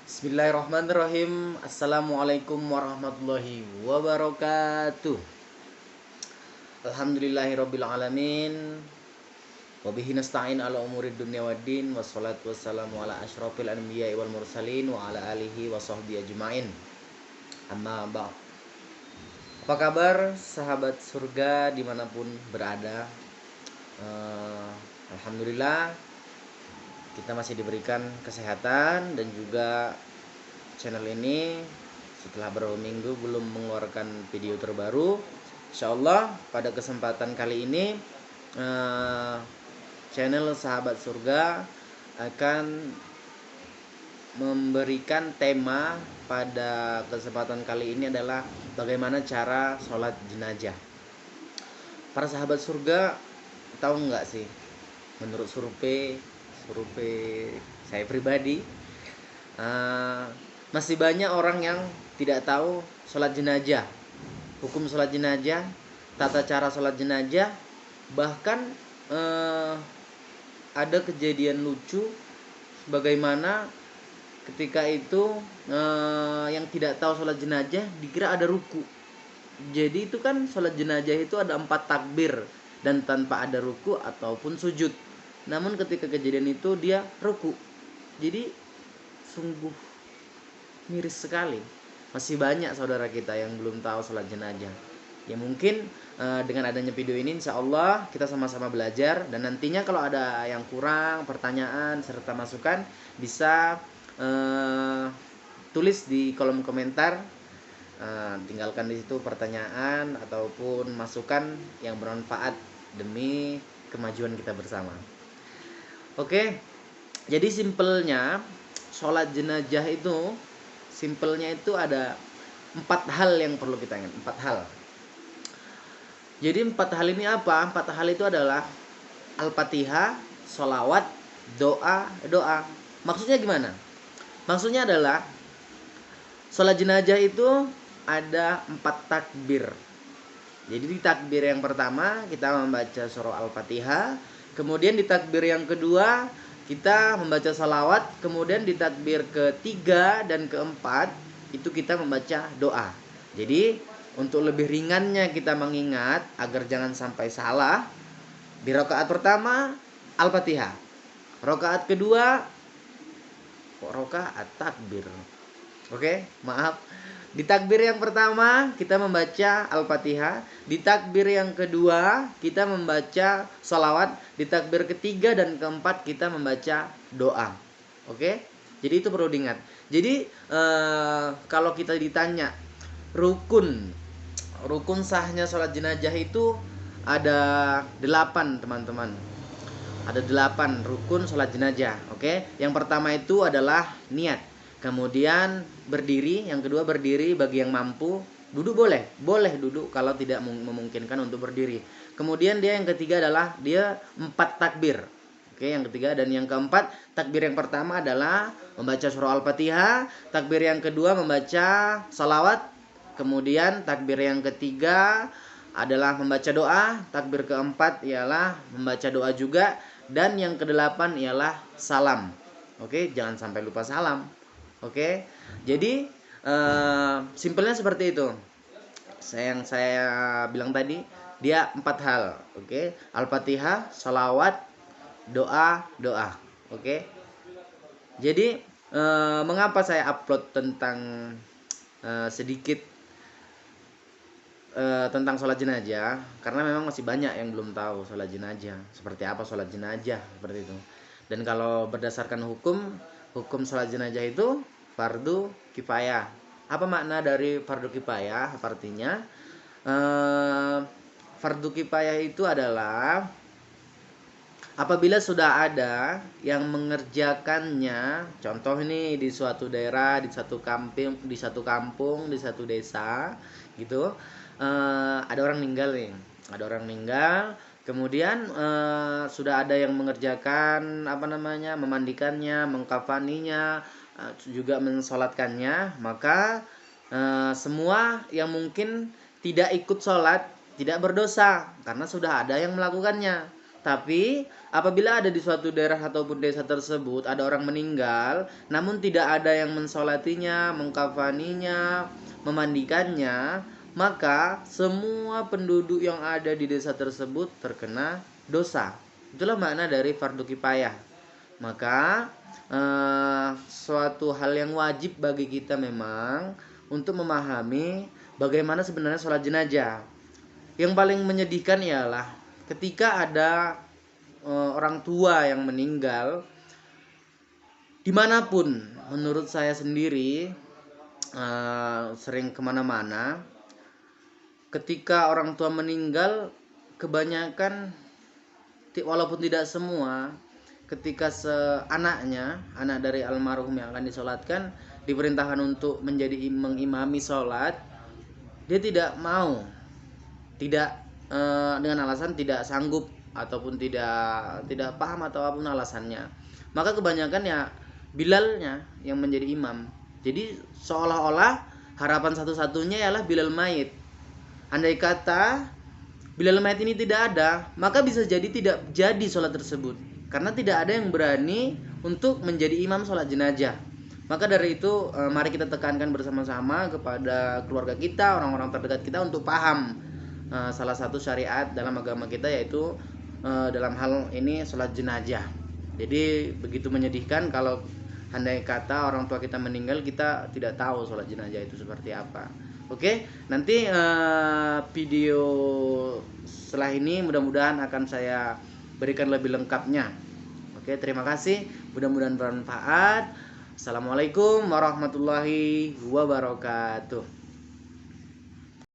Bismillahirrahmanirrahim. Assalamualaikum warahmatullahi wabarakatuh. Alhamdulillahirabbil alamin. Wa bihi nasta'in ala umurid dunya waddin. Wassalatu wassalamu ala asyrofil anbiya'i wal mursalin wa ala alihi wa sahbihi ajmain. Amma ba'd. Apa kabar sahabat surga dimanapun berada? Alhamdulillah kita masih diberikan kesehatan dan juga channel ini setelah beberapa minggu belum mengeluarkan video terbaru. Insyaallah pada kesempatan kali ini channel Sahabat Surga akan memberikan tema pada kesempatan kali ini adalah bagaimana cara sholat jenazah. Para sahabat surga tahu nggak sih, menurut survei saya pribadi, masih banyak orang yang tidak tahu sholat jenazah, hukum sholat jenazah, tata cara sholat jenazah. Bahkan ada kejadian lucu bagaimana ketika itu yang tidak tahu sholat jenazah dikira ada ruku. Jadi itu kan sholat jenazah itu ada 4 takbir dan tanpa ada ruku ataupun sujud. Namun ketika kejadian itu dia ruku. Jadi sungguh miris sekali. Masih banyak saudara kita yang belum tahu sholat jenazah. Ya mungkin dengan adanya video ini insya Allah kita sama-sama belajar. Dan nantinya kalau ada yang kurang, pertanyaan serta masukan, bisa tulis di kolom komentar. Tinggalkan di situ pertanyaan ataupun masukan yang bermanfaat demi kemajuan kita bersama. Oke, jadi simpelnya sholat jenazah itu simpelnya itu ada 4 hal yang perlu kita ingat. 4 hal. Jadi 4 hal ini apa? 4 hal itu adalah Al-Fatihah, sholawat, doa. Maksudnya gimana? Maksudnya adalah sholat jenazah itu ada 4 takbir. Jadi di takbir yang pertama kita membaca surah Al-Fatihah. Kemudian di takbir yang kedua kita membaca salawat. Kemudian di takbir ketiga dan keempat itu kita membaca doa. Jadi untuk lebih ringannya kita mengingat agar jangan sampai salah, di rakaat pertama Al-Fatihah, rakaat kedua rakaat takbir. Oke, maaf. Di takbir yang pertama kita membaca Al-Fatihah, di takbir yang kedua kita membaca salawat, di takbir ketiga dan keempat kita membaca doa. Oke? Jadi itu perlu diingat. Jadi kalau kita ditanya rukun sahnya sholat jenazah itu ada 8 teman-teman. Ada 8 rukun sholat jenazah. Oke? Yang pertama itu adalah niat. Kemudian berdiri, yang kedua berdiri bagi yang mampu. Duduk boleh duduk kalau tidak memungkinkan untuk berdiri. Kemudian yang ketiga adalah dia 4 takbir. Oke, yang ketiga dan yang keempat, takbir yang pertama adalah membaca surah Al-Fatihah, takbir yang kedua membaca salawat, kemudian takbir yang ketiga adalah membaca doa, takbir keempat ialah membaca doa juga, dan yang kedelapan ialah salam. Oke, jangan sampai lupa salam. Oke, jadi simpelnya seperti itu. Yang saya bilang tadi dia 4 hal. Oke, Al-Fatihah, salawat, doa. Oke, jadi mengapa saya upload tentang sedikit tentang sholat jenazah? Karena memang masih banyak yang belum tahu sholat jenazah. Seperti apa sholat jenazah seperti itu. Dan kalau berdasarkan hukum sholat jenazah itu fardu kifayah. Apa makna dari fardu kifayah? Artinya fardu kifayah itu adalah apabila sudah ada yang mengerjakannya. Contoh ini di suatu daerah, di satu kampung, di satu desa gitu, ada orang meninggal nih. Kemudian sudah ada yang mengerjakan memandikannya, mengkafaninya, juga mensolatkannya. Maka semua yang mungkin tidak ikut sholat tidak berdosa karena sudah ada yang melakukannya. Tapi apabila ada di suatu daerah ataupun desa tersebut ada orang meninggal, namun tidak ada yang mensolatinya, mengkafaninya, memandikannya, maka semua penduduk yang ada di desa tersebut terkena dosa. Itulah makna dari fardu kifayah. Maka suatu hal yang wajib bagi kita memang untuk memahami bagaimana sebenarnya sholat jenazah. Yang paling menyedihkan ialah ketika ada orang tua yang meninggal, dimanapun, menurut saya sendiri sering kemana-mana, ketika orang tua meninggal, kebanyakan walaupun tidak semua, ketika anak dari almarhum yang akan disolatkan diperintahkan untuk menjadi mengimami sholat, dia tidak mau, dengan alasan tidak sanggup ataupun tidak paham atau apapun alasannya. Maka kebanyakan ya Bilalnya yang menjadi imam. Jadi seolah-olah harapan satu-satunya ialah Bilal mayit. Andai kata Bilal mayit ini tidak ada, maka bisa jadi tidak jadi sholat tersebut, karena tidak ada yang berani untuk menjadi imam sholat jenazah. Maka dari itu mari kita tekankan bersama-sama kepada keluarga kita, orang-orang terdekat kita untuk paham salah satu syariat dalam agama kita, yaitu dalam hal ini sholat jenazah. Jadi begitu menyedihkan kalau andai kata orang tua kita meninggal, kita tidak tahu sholat jenazah itu seperti apa. Oke, nanti video setelah ini mudah-mudahan akan saya berikan lebih lengkapnya. Oke, terima kasih, mudah-mudahan bermanfaat. Assalamualaikum warahmatullahi wabarakatuh.